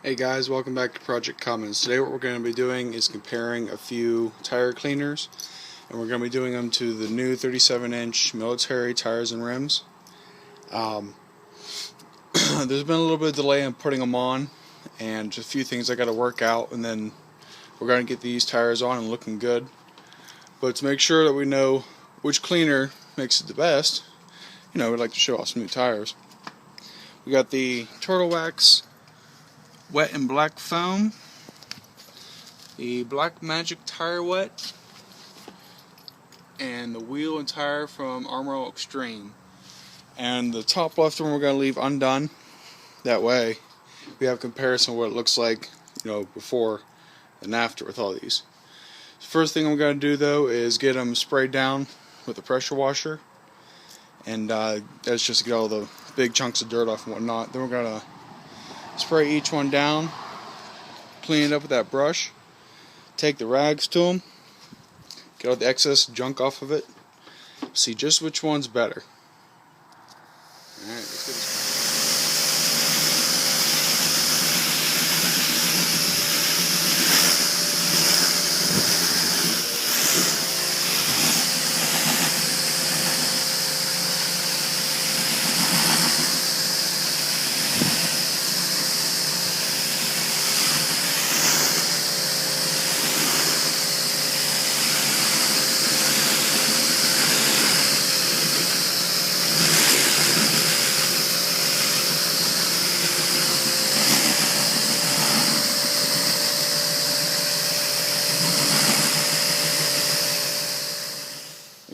Hey guys, welcome back to Project Cummins. Today what we're going to be doing is comparing a few tire cleaners, and we're going to be doing them to the new 37-inch military tires and rims. There's been a little bit of delay in putting them on, and just a few things I got to work out, and then we're going to get these tires on and looking good. But to make sure that we know which cleaner makes it the best, we'd like to show off some new tires. We got the Turtel Wax Wet and Black Foam, the Black Magic Tire Wet, and the wheel and tire from Armor Extreme. And the top left one we're going to leave undone. That way we have a comparison of what it looks like, before and after with all these. The first thing I'm going to do though is get them sprayed down with a pressure washer, and that's just to get all the big chunks of dirt off and whatnot. Then we're going to spray each one down, clean it up with that brush, take the rags to them, get all the excess junk off of it, see just which one's better. Alright, let's get this.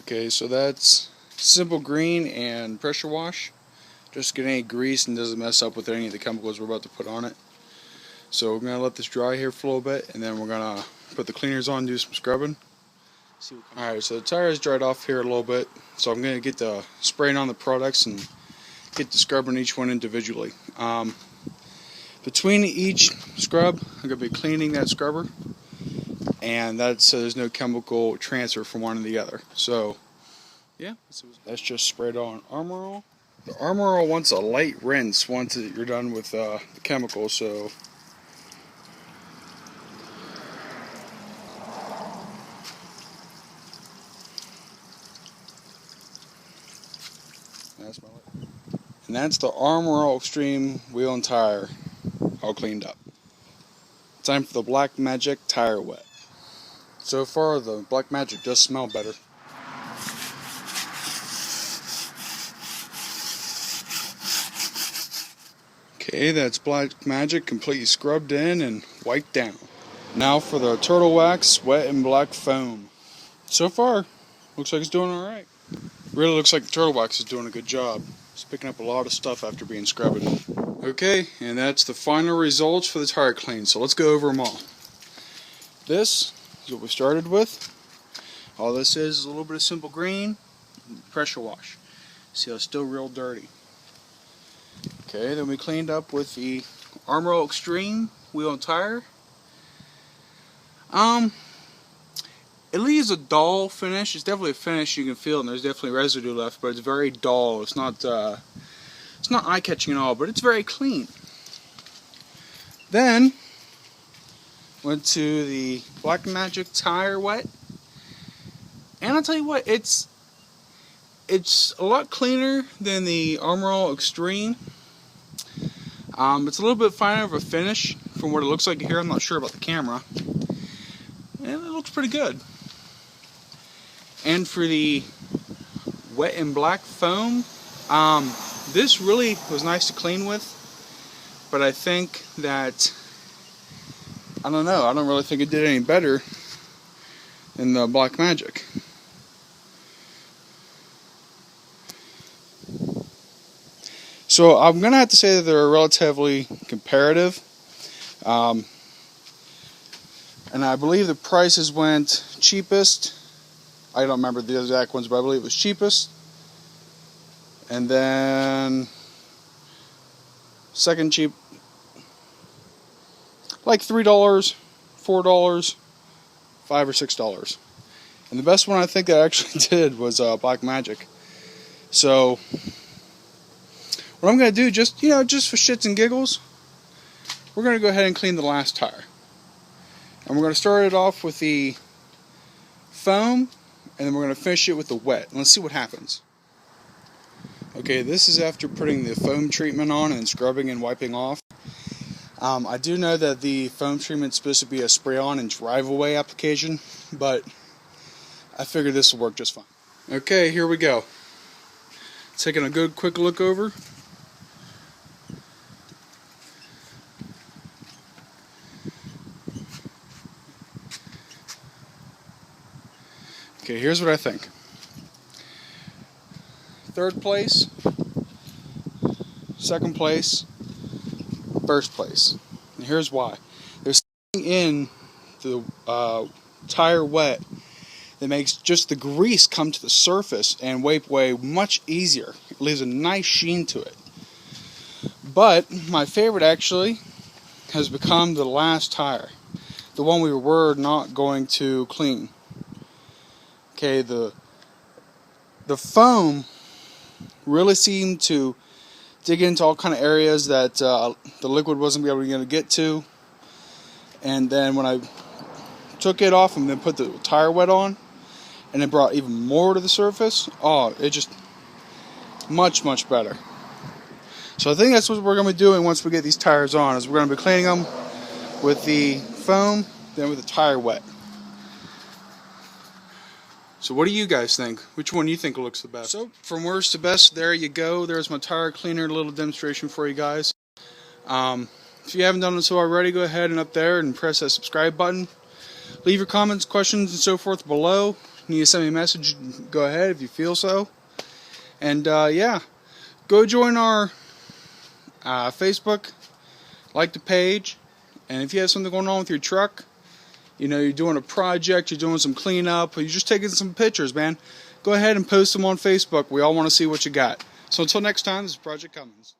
Okay, so that's simple green and pressure wash. Just get any grease and doesn't mess up with any of the chemicals we're about to put on it. So we're going to let this dry here for a little bit, and then we're going to put the cleaners on and do some scrubbing. Alright, so the tire is dried off here a little bit, so I'm going to get the spraying on the products and get the scrubbing each one individually. Between each scrub, I'm going to be cleaning that scrubber, and that's so there's no chemical transfer from one to the other. So yeah, that's just sprayed on Armor All. The Armor All wants a light rinse once you're done with the chemical, so that's my light. And that's the Armor All Extreme wheel and tire all cleaned up. Time for the Black Magic Tire Wet. So far, the Black Magic does smell better. Okay, that's Black Magic completely scrubbed in and wiped down. Now for the Turtel Wax Wet and Black Foam. So far, looks like it's doing alright. Really looks like the Turtel Wax is doing a good job. It's picking up a lot of stuff after being scrubbed. Okay, and that's the final results for the tire clean. So let's go over them all. This is what we started with. All this is a little bit of simple green and pressure wash. See how it's still real dirty. Okay, then we cleaned up with the Armor Extreme wheel and tire. It leaves a dull finish. It's definitely a finish, you can feel it, and there's definitely residue left, but it's very dull. It's not eye-catching at all, but it's very clean. Then went to the Black Magic Tire Wet, and I'll tell you what, it's a lot cleaner than the Armor All Extreme. It's a little bit finer of a finish from what it looks like here. I'm not sure about the camera, and it looks pretty good. And for the Wet and Black Foam, this really was nice to clean with, but I think that, I don't know, I don't really think it did any better than the Black Magic. So I'm going to have to say that they're relatively comparative. And I believe the prices went cheapest. I don't remember the exact ones, but I believe it was cheapest. And then second cheap, like $3, $4, $5 or $6. And the best one I think that I actually did was Black Magic. So what I'm going to do, just for shits and giggles, we're going to go ahead and clean the last tire. And we're going to start it off with the foam, and then we're going to finish it with the wet. And let's see what happens. Okay, this is after putting the foam treatment on and scrubbing and wiping off. I do know that the foam treatment is supposed to be a spray-on and drive-away application, but I figured this will work just fine. Okay, here we go. Taking a good quick look over. Okay, here's what I think. Third place, second place, first place. And here's why. There's something in the tire wet that makes just the grease come to the surface and wipe away much easier. It leaves a nice sheen to it. But my favorite actually has become the last tire, the one we were not going to clean. Okay, the foam really seemed to dig into all kind of areas that the liquid wasn't able to get to. And then when I took it off and then put the tire wet on, and it brought even more to the surface, oh, it just much better. So I think that's what we're going to be doing once we get these tires on, is we're going to be cleaning them with the foam, then with the tire wet. So what do you guys think? Which one do you think looks the best? So from worst to best, there you go. There's my tire cleaner, little demonstration for you guys. If you haven't done so already, go ahead and up there and press that subscribe button. Leave your comments, questions, and so forth below. Need to send me a message, go ahead if you feel so. And yeah, go join our Facebook, like the page, and if you have something going on with your truck, you know, you're doing a project, you're doing some cleanup, or you're just taking some pictures, man, go ahead and post them on Facebook. We all want to see what you got. So until next time, this is Project Cummins.